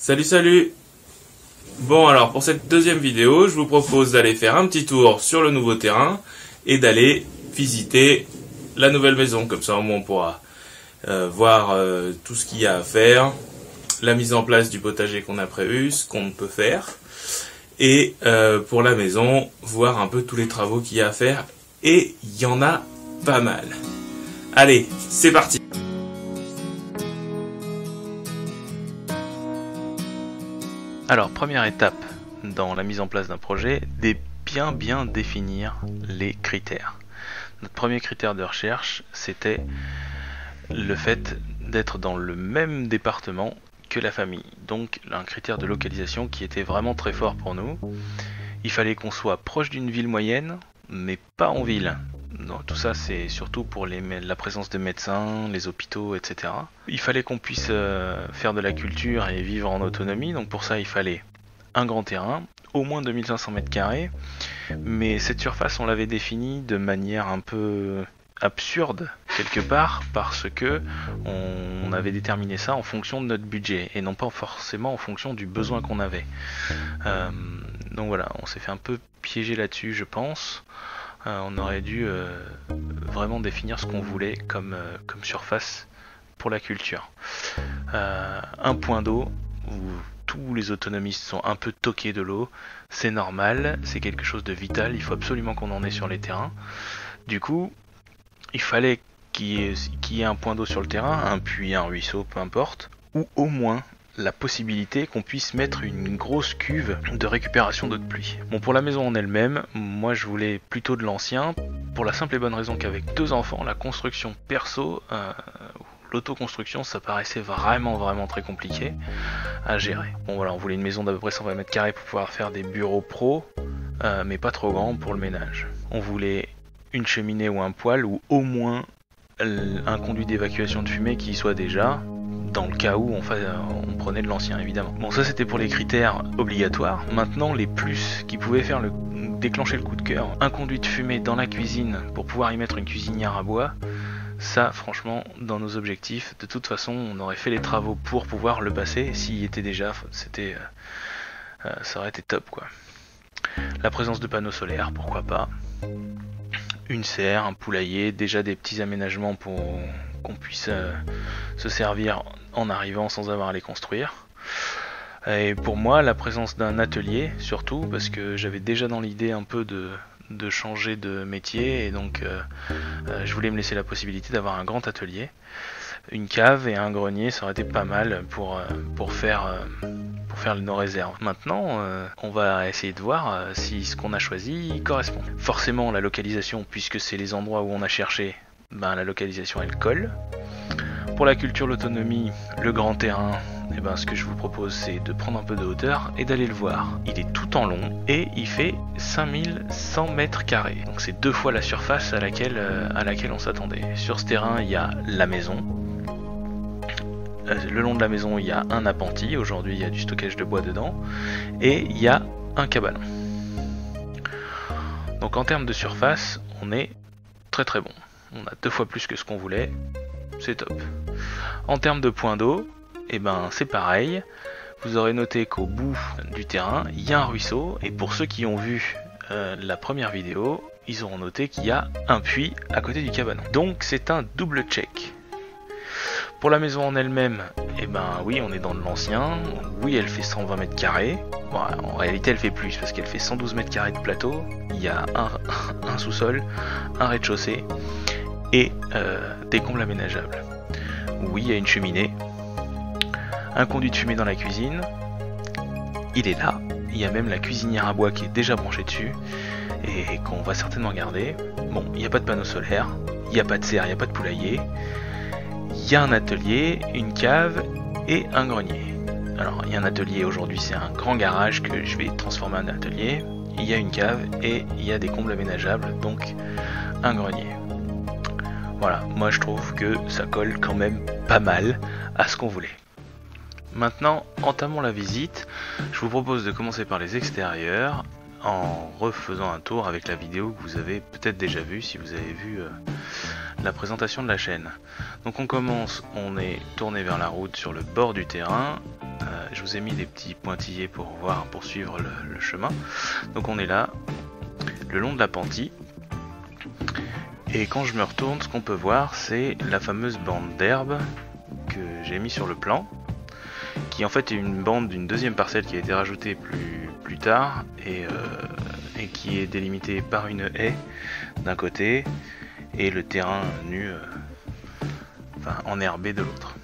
Salut salut. Bon alors pour cette deuxième vidéo, je vous propose d'aller faire un petit tour sur le nouveau terrain et d'aller visiter la nouvelle maison. Comme ça au moins on pourra voir tout ce qu'il y a à faire, la mise en place du potager qu'on a prévu, ce qu'on peut faire, et pour la maison, voir un peu tous les travaux qu'il y a à faire, et il y en a pas mal. Allez, c'est parti. Alors, première étape dans la mise en place d'un projet, bien définir les critères. Notre premier critère de recherche, c'était le fait d'être dans le même département que la famille. Donc, un critère de localisation qui était vraiment très fort pour nous. Il fallait qu'on soit proche d'une ville moyenne, mais pas en ville. Non, tout ça, c'est surtout pour la présence de médecins, les hôpitaux, etc. Il fallait qu'on puisse faire de la culture et vivre en autonomie. Donc pour ça, il fallait un grand terrain, au moins 2500 m². Mais cette surface, on l'avait définie de manière un peu absurde, quelque part, parce que on avait déterminé ça en fonction de notre budget, et non pas forcément en fonction du besoin qu'on avait. Donc voilà, on s'est fait un peu piéger là-dessus, je pense. On aurait dû vraiment définir ce qu'on voulait comme surface pour la culture. Un point d'eau où tous les autonomistes sont un peu toqués de l'eau, c'est normal, c'est quelque chose de vital, il faut absolument qu'on en ait sur les terrains. Du coup, il fallait qu'il y ait un point d'eau sur le terrain, un puits, un ruisseau, peu importe, ou au moins la possibilité qu'on puisse mettre une grosse cuve de récupération d'eau de pluie. Bon, pour la maison en elle-même, moi je voulais plutôt de l'ancien, pour la simple et bonne raison qu'avec 2 enfants, la construction perso, l'autoconstruction, ça paraissait vraiment très compliqué à gérer. Bon voilà, on voulait une maison d'à peu près 120 m² pour pouvoir faire des bureaux pro, mais pas trop grand pour le ménage. On voulait une cheminée ou un poêle, ou au moins un conduit d'évacuation de fumée qui y soit déjà, dans le cas où on prenait de l'ancien, évidemment. Bon, ça c'était pour les critères obligatoires. Maintenant, les plus qui pouvaient déclencher le coup de cœur, un conduit de fumée dans la cuisine pour pouvoir y mettre une cuisinière à bois, ça franchement, dans nos objectifs, de toute façon on aurait fait les travaux pour pouvoir le passer. S'il y était déjà, ça aurait été top quoi. La présence de panneaux solaires, pourquoi pas. Une serre, un poulailler, déjà des petits aménagements pour qu'on puisse se servir en arrivant sans avoir à les construire. Et pour moi, la présence d'un atelier, surtout, parce que j'avais déjà dans l'idée un peu de changer de métier, et donc je voulais me laisser la possibilité d'avoir un grand atelier. Une cave et un grenier, ça aurait été pas mal pour faire nos réserves. Maintenant, on va essayer de voir si ce qu'on a choisi correspond. Forcément, la localisation, puisque c'est les endroits où on a cherché, la localisation elle colle. Pour la culture, l'autonomie, le grand terrain, ce que je vous propose c'est de prendre un peu de hauteur et d'aller le voir. Il est tout en long et il fait 5100 m². Donc c'est 2 fois la surface à laquelle on s'attendait. Sur ce terrain, il y a la maison. Le long de la maison, il y a un appentis. Aujourd'hui, il y a du stockage de bois dedans. Et il y a un cabanon. Donc en termes de surface, on est très bon. On a 2 fois plus que ce qu'on voulait. C'est top. En termes de points d'eau, c'est pareil. Vous aurez noté qu'au bout du terrain, il y a un ruisseau. Et pour ceux qui ont vu la première vidéo, ils auront noté qu'il y a un puits à côté du cabanon. Donc c'est un double check. Pour la maison en elle-même, oui, on est dans de l'ancien. Oui, elle fait 120 m². Bon, en réalité, elle fait plus parce qu'elle fait 112 m² de plateau. Il y a un sous-sol, un rez-de-chaussée et des combles aménageables. Oui, il y a une cheminée, un conduit de fumée dans la cuisine. Il est là. Il y a même la cuisinière à bois qui est déjà branchée dessus et qu'on va certainement garder. Bon, il n'y a pas de panneau solaire, il n'y a pas de serre, il n'y a pas de poulailler. Il y a un atelier, une cave et un grenier. Alors, il y a un atelier aujourd'hui, c'est un grand garage que je vais transformer en atelier. Il y a une cave et il y a des combles aménageables, donc un grenier. Voilà, moi je trouve que ça colle quand même pas mal à ce qu'on voulait. Maintenant, entamons la visite. Je vous propose de commencer par les extérieurs en refaisant un tour avec la vidéo que vous avez peut-être déjà vue si vous avez vu la présentation de la chaîne. Donc on commence, on est tourné vers la route sur le bord du terrain. Je vous ai mis des petits pointillés pour suivre le chemin. Donc on est là, le long de la Panty. Et quand je me retourne, ce qu'on peut voir, c'est la fameuse bande d'herbe que j'ai mis sur le plan, qui en fait est une bande d'une deuxième parcelle qui a été rajoutée plus tard et qui est délimitée par une haie d'un côté et le terrain nu, enherbé de l'autre,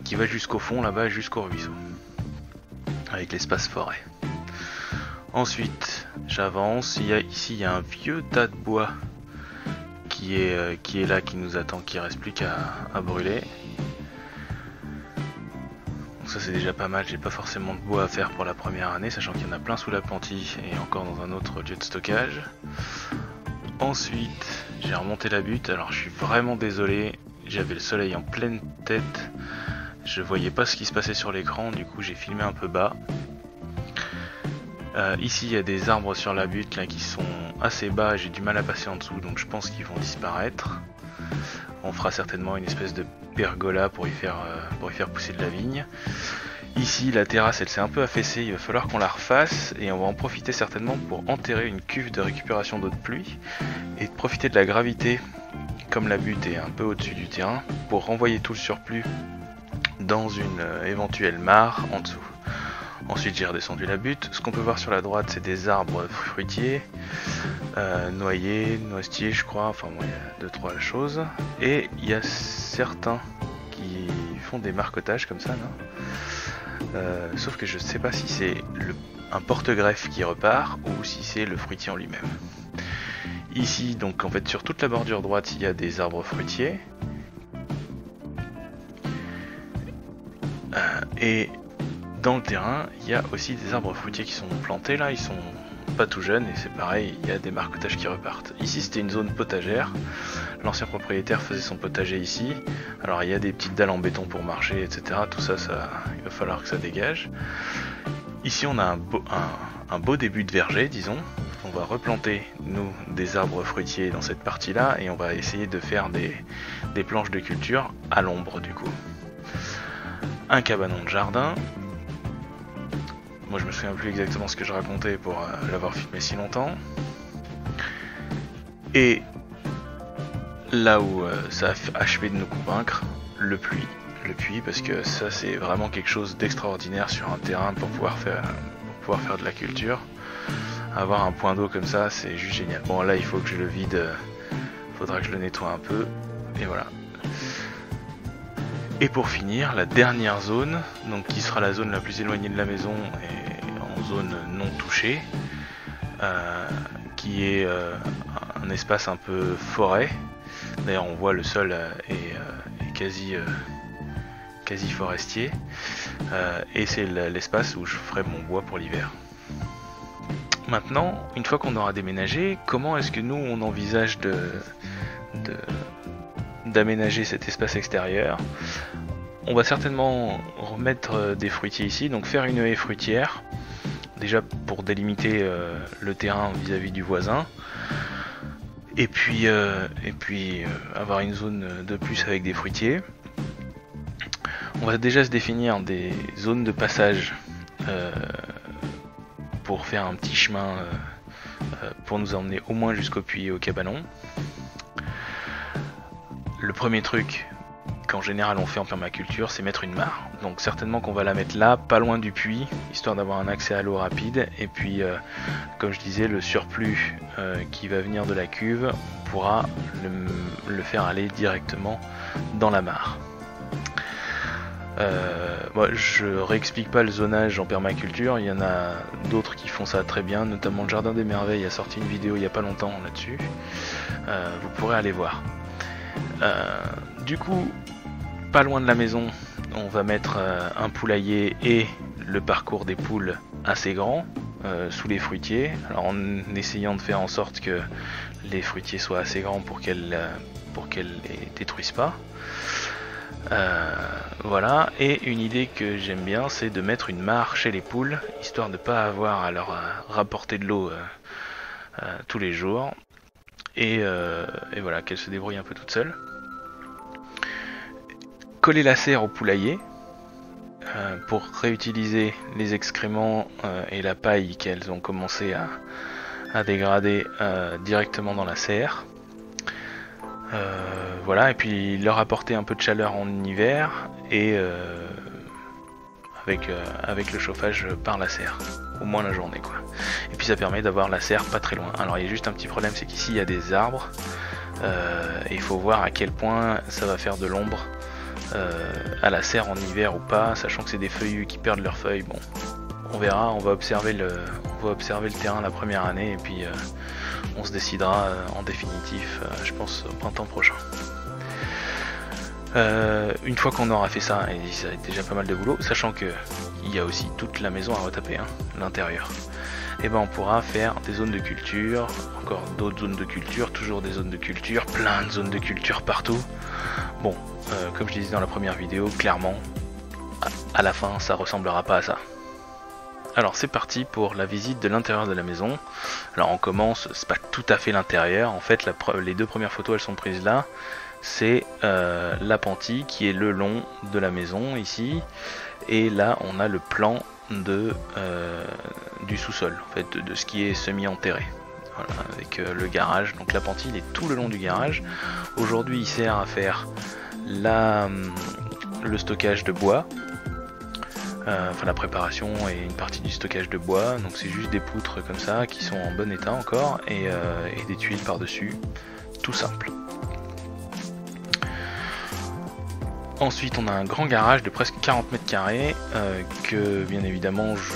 qui va jusqu'au fond là-bas, jusqu'au ruisseau, avec l'espace forêt. Ensuite, j'avance. Ici, il y a un vieux tas de bois qui est là, qui nous attend, qui reste plus qu'à brûler. Donc ça c'est déjà pas mal. J'ai pas forcément de bois à faire pour la première année, sachant qu'il y en a plein sous la Panty et encore dans un autre lieu de stockage. Ensuite, j'ai remonté la butte. Alors je suis vraiment désolé, j'avais le soleil en pleine tête, je voyais pas ce qui se passait sur l'écran, du coup j'ai filmé un peu bas. Ici il y a des arbres sur la butte là qui sont assez bas, j'ai du mal à passer en dessous, donc je pense qu'ils vont disparaître. On fera certainement une espèce de pergola pour y faire pousser de la vigne. Ici la terrasse elle s'est un peu affaissée, il va falloir qu'on la refasse et on va en profiter certainement pour enterrer une cuve de récupération d'eau de pluie et de profiter de la gravité, comme la butte est un peu au-dessus du terrain, pour renvoyer tout le surplus dans une éventuelle mare en dessous. Ensuite j'ai redescendu la butte. Ce qu'on peut voir sur la droite c'est des arbres fruitiers, noyers, noisetiers je crois, enfin bon, il y a 2-3 choses. Et il y a certains qui font des marcotages comme ça, non sauf que je sais pas si c'est un porte-greffe qui repart ou si c'est le fruitier en lui-même. Ici donc en fait sur toute la bordure droite il y a des arbres fruitiers. Et dans le terrain, il y a aussi des arbres fruitiers qui sont plantés là, ils sont pas tout jeunes et c'est pareil, il y a des marcotages qui repartent. Ici c'était une zone potagère, l'ancien propriétaire faisait son potager ici, alors il y a des petites dalles en béton pour marcher, etc. Tout ça, il va falloir que ça dégage. Ici on a un beau début de verger, disons. On va replanter, nous, des arbres fruitiers dans cette partie-là et on va essayer de faire des planches de culture à l'ombre du coup. Un cabanon de jardin. Moi je me souviens plus exactement ce que je racontais pour l'avoir filmé si longtemps. Et là où ça a achevé de nous convaincre, le puits. Le puits parce que ça c'est vraiment quelque chose d'extraordinaire sur un terrain pour pouvoir faire de la culture. Avoir un point d'eau comme ça c'est juste génial. Bon là il faut que je le vide, faudra que je le nettoie un peu. Et voilà. Et pour finir, la dernière zone, donc qui sera la zone la plus éloignée de la maison et en zone non touchée, qui est un espace un peu forêt. D'ailleurs on voit le sol est quasi forestier, et c'est l'espace où je ferai mon bois pour l'hiver. Maintenant, une fois qu'on aura déménagé, comment est-ce que nous on envisage d'aménager cet espace extérieur? On va certainement remettre des fruitiers ici, donc faire une haie fruitière, déjà pour délimiter le terrain vis-à-vis du voisin, et puis avoir une zone de plus avec des fruitiers. On va déjà se définir des zones de passage pour faire un petit chemin pour nous emmener au moins jusqu'au puits et au cabanon. Le premier truc qu'en général on fait en permaculture, c'est mettre une mare. Donc certainement qu'on va la mettre là, pas loin du puits, histoire d'avoir un accès à l'eau rapide. Et puis, comme je disais, le surplus qui va venir de la cuve, on pourra le faire aller directement dans la mare. Moi, je réexplique pas le zonage en permaculture, il y en a d'autres qui font ça très bien, notamment le Jardin des Merveilles a sorti une vidéo il y a pas longtemps là-dessus. Vous pourrez aller voir. Du coup, pas loin de la maison, on va mettre un poulailler et le parcours des poules assez grand sous les fruitiers. Alors en essayant de faire en sorte que les fruitiers soient assez grands pour qu'elles les détruisent pas. Voilà, et une idée que j'aime bien, c'est de mettre une mare chez les poules, histoire de ne pas avoir à leur rapporter de l'eau tous les jours. et voilà, qu'elle se débrouille un peu toute seule. Coller la serre au poulailler pour réutiliser les excréments et la paille qu'elles ont commencé à dégrader directement dans la serre. Voilà, et puis leur apporter un peu de chaleur en hiver et avec le chauffage par la serre, au moins la journée quoi. Et puis ça permet d'avoir la serre pas très loin. Alors il y a juste un petit problème, c'est qu'ici il y a des arbres et il faut voir à quel point ça va faire de l'ombre à la serre en hiver ou pas, sachant que c'est des feuillus qui perdent leurs feuilles. Bon, on verra, on va observer le terrain la première année et puis on se décidera en définitif, je pense au printemps prochain. Une fois qu'on aura fait ça, et ça a déjà pas mal de boulot, sachant que il y a aussi toute la maison à retaper, l'intérieur, et ben on pourra faire des zones de culture, encore d'autres zones de culture, toujours des zones de culture, plein de zones de culture partout. Bon, comme je disais dans la première vidéo, clairement, à la fin, ça ressemblera pas à ça. Alors c'est parti pour la visite de l'intérieur de la maison. Alors on commence, c'est pas tout à fait l'intérieur, en fait les deux premières photos elles sont prises là. C'est l'appentis qui est le long de la maison ici, et là on a le plan du sous-sol, en fait, de ce qui est semi-enterré. Voilà, avec le garage, donc l'appentis il est tout le long du garage. Aujourd'hui il sert à faire le stockage de bois. Enfin la préparation et une partie du stockage de bois, donc c'est juste des poutres comme ça qui sont en bon état encore et des tuiles par dessus, tout simple. Ensuite on a un grand garage de presque 40 mètres carrés que bien évidemment je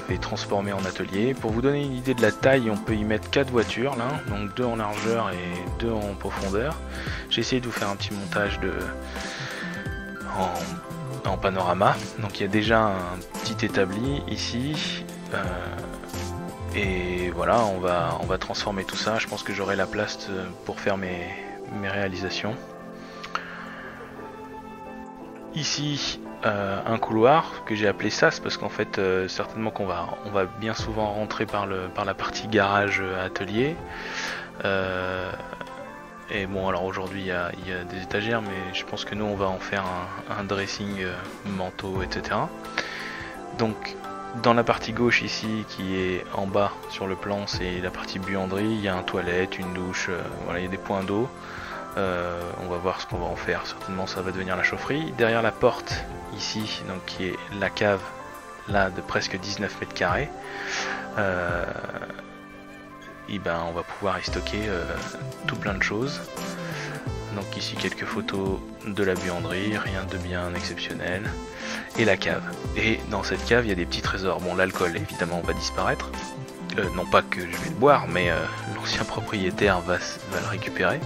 vais transformer en atelier. Pour vous donner une idée de la taille, on peut y mettre 4 voitures là, donc 2 en largeur et 2 en profondeur. J'ai essayé de vous faire un petit montage en panorama, donc il y a déjà un petit établi ici et voilà, on va transformer tout ça. Je pense que j'aurai la place pour faire mes réalisations. Ici un couloir que j'ai appelé sas parce qu'en fait certainement qu'on va bien souvent rentrer par la partie garage atelier. Et bon, alors aujourd'hui il y a des étagères, mais je pense que nous on va en faire un dressing manteau, etc. Donc dans la partie gauche ici, qui est en bas sur le plan, c'est la partie buanderie. Il y a un toilette, une douche, voilà, il y a des points d'eau. On va voir ce qu'on va en faire, certainement ça va devenir la chaufferie. Derrière la porte ici, donc qui est la cave là de presque 19 mètres carrés, et ben on va pouvoir y stocker tout plein de choses. Donc ici quelques photos de la buanderie, rien de bien exceptionnel, et la cave. Et dans cette cave il y a des petits trésors. Bon, l'alcool évidemment va disparaître, non pas que je vais le boire, mais l'ancien propriétaire va le récupérer.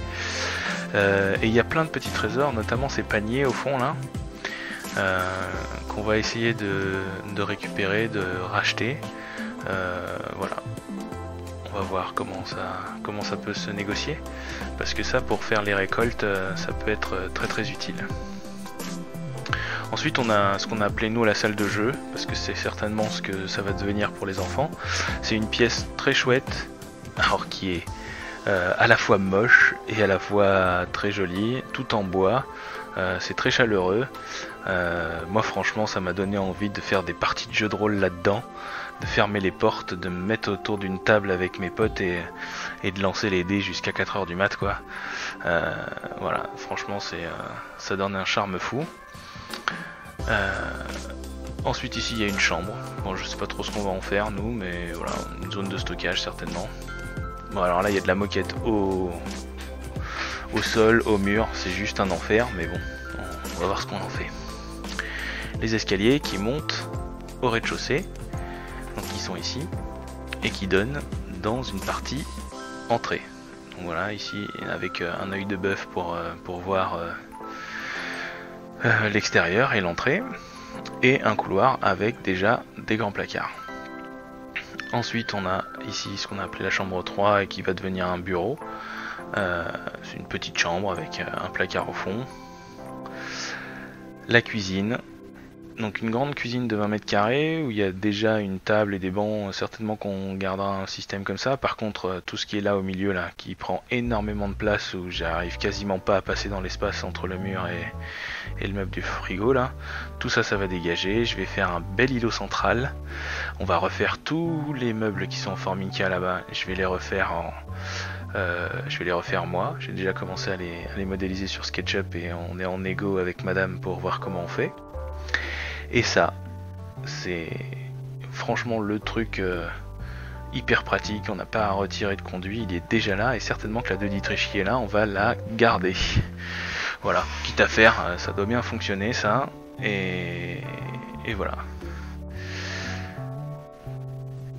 Et il y a plein de petits trésors, notamment ces paniers au fond là, qu'on va essayer de récupérer, de racheter. Voilà. On va voir comment ça peut se négocier, parce que ça, pour faire les récoltes, ça peut être très très utile. Ensuite on a ce qu'on a appelé nous la salle de jeu, parce que c'est certainement ce que ça va devenir pour les enfants. C'est une pièce très chouette, alors qui est à la fois moche et à la fois très jolie, tout en bois. C'est très chaleureux. Moi franchement ça m'a donné envie de faire des parties de jeux de rôle là-dedans, de fermer les portes, de me mettre autour d'une table avec mes potes et de lancer les dés jusqu'à 4h du mat quoi. Voilà, franchement ça donne un charme fou. Ensuite ici il y a une chambre. Bon, je sais pas trop ce qu'on va en faire nous, mais voilà, une zone de stockage certainement. Bon, alors là il y a de la moquette au sol, au mur, c'est juste un enfer, mais bon, on va voir ce qu'on en fait. Les escaliers qui montent au rez-de-chaussée, donc qui sont ici, et qui donnent dans une partie entrée. Donc voilà, ici avec un œil de bœuf pour voir l'extérieur et l'entrée, et un couloir avec déjà des grands placards. Ensuite on a ici ce qu'on a appelé la chambre 3 et qui va devenir un bureau. C'est une petite chambre avec un placard au fond. La cuisine, Donc une grande cuisine de 20 mètres carrés où il y a déjà une table et des bancs, certainement qu'on gardera un système comme ça. Par contre, tout ce qui est là au milieu là, qui prend énormément de place, où j'arrive quasiment pas à passer dans l'espace entre le mur et le meuble du frigo là, tout ça, ça va dégager. Je vais faire un bel îlot central. On va refaire tous les meubles qui sont en formica là-bas. Je vais les refaire moi. J'ai déjà commencé à les modéliser sur SketchUp et on est en négo avec madame pour voir comment on fait. Et ça, c'est franchement le truc hyper pratique. On n'a pas à retirer de conduit, il est déjà là. Et certainement que la 2 litriche qui est là, on va la garder. Voilà, quitte à faire, ça doit bien fonctionner ça. Et voilà.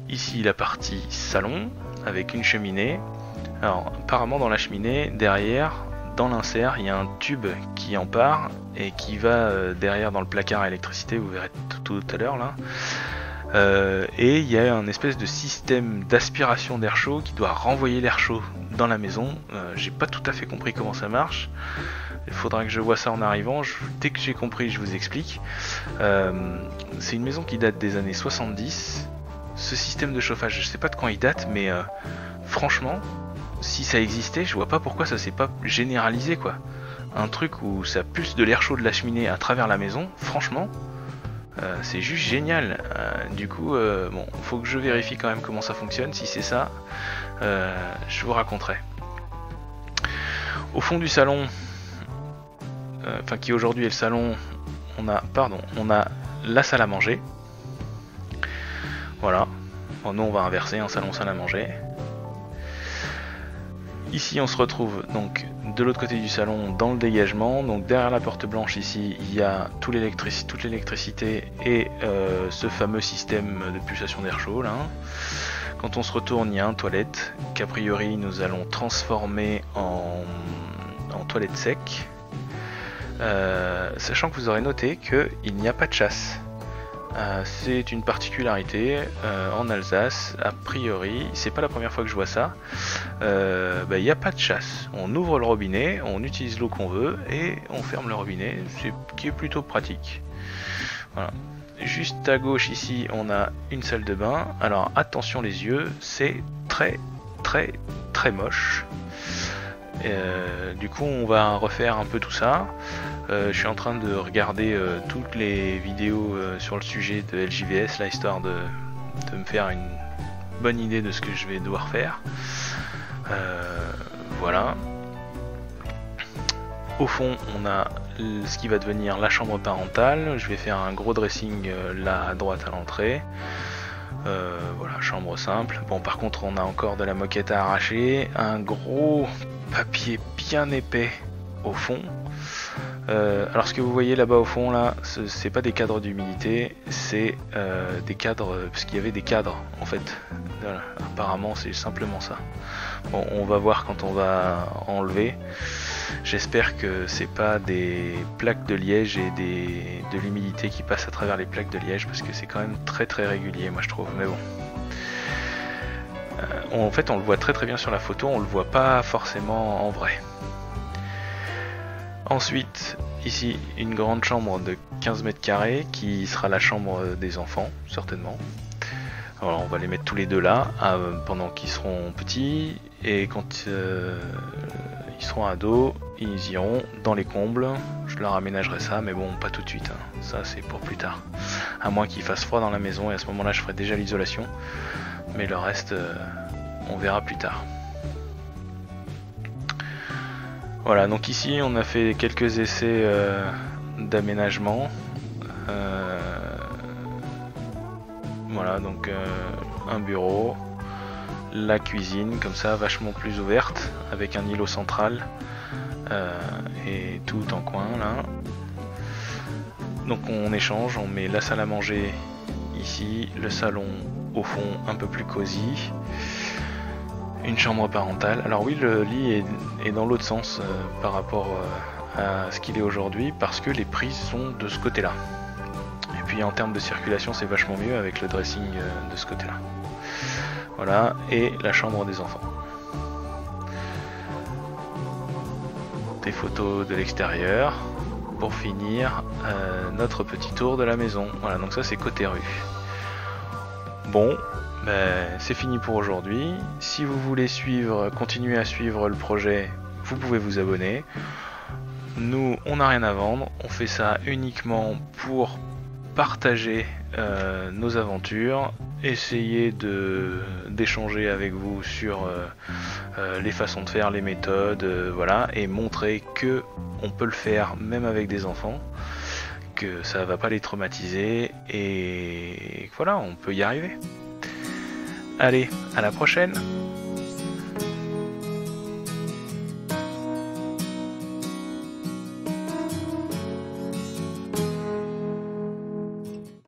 Ici la partie salon avec une cheminée. Alors apparemment dans la cheminée, derrière, dans l'insert, il y a un tube qui en part et qui va derrière dans le placard à électricité, vous verrez tout à l'heure là. Et il y a un espèce de système d'aspiration d'air chaud qui doit renvoyer l'air chaud dans la maison. J'ai pas tout à fait compris comment ça marche. Il faudra que je vois ça en arrivant. Dès que j'ai compris, je vous explique. C'est une maison qui date des années 70. Ce système de chauffage, je sais pas de quand il date, mais franchement, si ça existait, je vois pas pourquoi ça s'est pas généralisé quoi. Un truc où ça pulse de l'air chaud de la cheminée à travers la maison, franchement, c'est juste génial. Du coup, bon, faut que je vérifie quand même comment ça fonctionne. Si c'est ça, je vous raconterai. Au fond du salon, enfin qui aujourd'hui est le salon, on a la salle à manger. Voilà. Bon, nous on va inverser un salon salle à manger. Ici on se retrouve donc de l'autre côté du salon dans le dégagement. Donc derrière la porte blanche ici il y a toute l'électricité et ce fameux système de pulsation d'air chaud là. Quand on se retourne il y a un toilette qu'a priori nous allons transformer en toilette sec. Sachant que vous aurez noté qu'il n'y a pas de chasse. C'est une particularité en Alsace, a priori, c'est pas la première fois que je vois ça. Il n'y a pas de chasse. On ouvre le robinet, on utilise l'eau qu'on veut et on ferme le robinet, qui est plutôt pratique. Voilà. Juste à gauche ici, on a une salle de bain. Alors attention les yeux, c'est très moche. Du coup, on va refaire un peu tout ça. Je suis en train de regarder toutes les vidéos sur le sujet de LJVS, là, histoire de me faire une bonne idée de ce que je vais devoir faire. Voilà. Au fond, on a ce qui va devenir la chambre parentale. Je vais faire un gros dressing là à droite à l'entrée. Voilà, chambre simple. Bon, par contre, on a encore de la moquette à arracher. Un gros papier bien épais au fond. Alors ce que vous voyez là-bas au fond là, c'est pas des cadres d'humidité, c'est des cadres, parce qu'il y avait des cadres en fait. Voilà, apparemment c'est simplement ça. Bon, on va voir quand on va enlever. J'espère que c'est pas des plaques de liège et de l'humidité qui passe à travers les plaques de liège, parce que c'est quand même très régulier moi je trouve, mais bon. En fait on le voit très bien sur la photo, on le voit pas forcément en vrai. Ensuite, ici, une grande chambre de 15 mètres carrés qui sera la chambre des enfants, certainement. Alors, on va les mettre tous les deux là, pendant qu'ils seront petits, et quand ils seront ados, ils iront dans les combles. Je leur aménagerai ça, mais bon, pas tout de suite, hein. Ça c'est pour plus tard. À moins qu'il fasse froid dans la maison, et à ce moment-là, je ferai déjà l'isolation. Mais le reste, on verra plus tard. Voilà, donc ici on a fait quelques essais d'aménagement. Voilà, donc un bureau, la cuisine, comme ça, vachement plus ouverte, avec un îlot central et tout en coin là. Donc on échange, on met la salle à manger ici, le salon au fond un peu plus cosy. Une chambre parentale. Alors oui, le lit est dans l'autre sens par rapport à ce qu'il est aujourd'hui, parce que les prises sont de ce côté-là. Et puis en termes de circulation, c'est vachement mieux avec le dressing de ce côté-là. Voilà, et la chambre des enfants. Des photos de l'extérieur. pour finir notre petit tour de la maison. Voilà, donc ça c'est côté rue. Bon, c'est fini pour aujourd'hui. Si vous voulez continuer à suivre le projet, vous pouvez vous abonner. Nous, on n'a rien à vendre, on fait ça uniquement pour partager nos aventures, essayer d'échanger avec vous sur les façons de faire, les méthodes, voilà, et montrer que on peut le faire même avec des enfants, que ça va pas les traumatiser, et voilà, on peut y arriver. Allez, à la prochaine!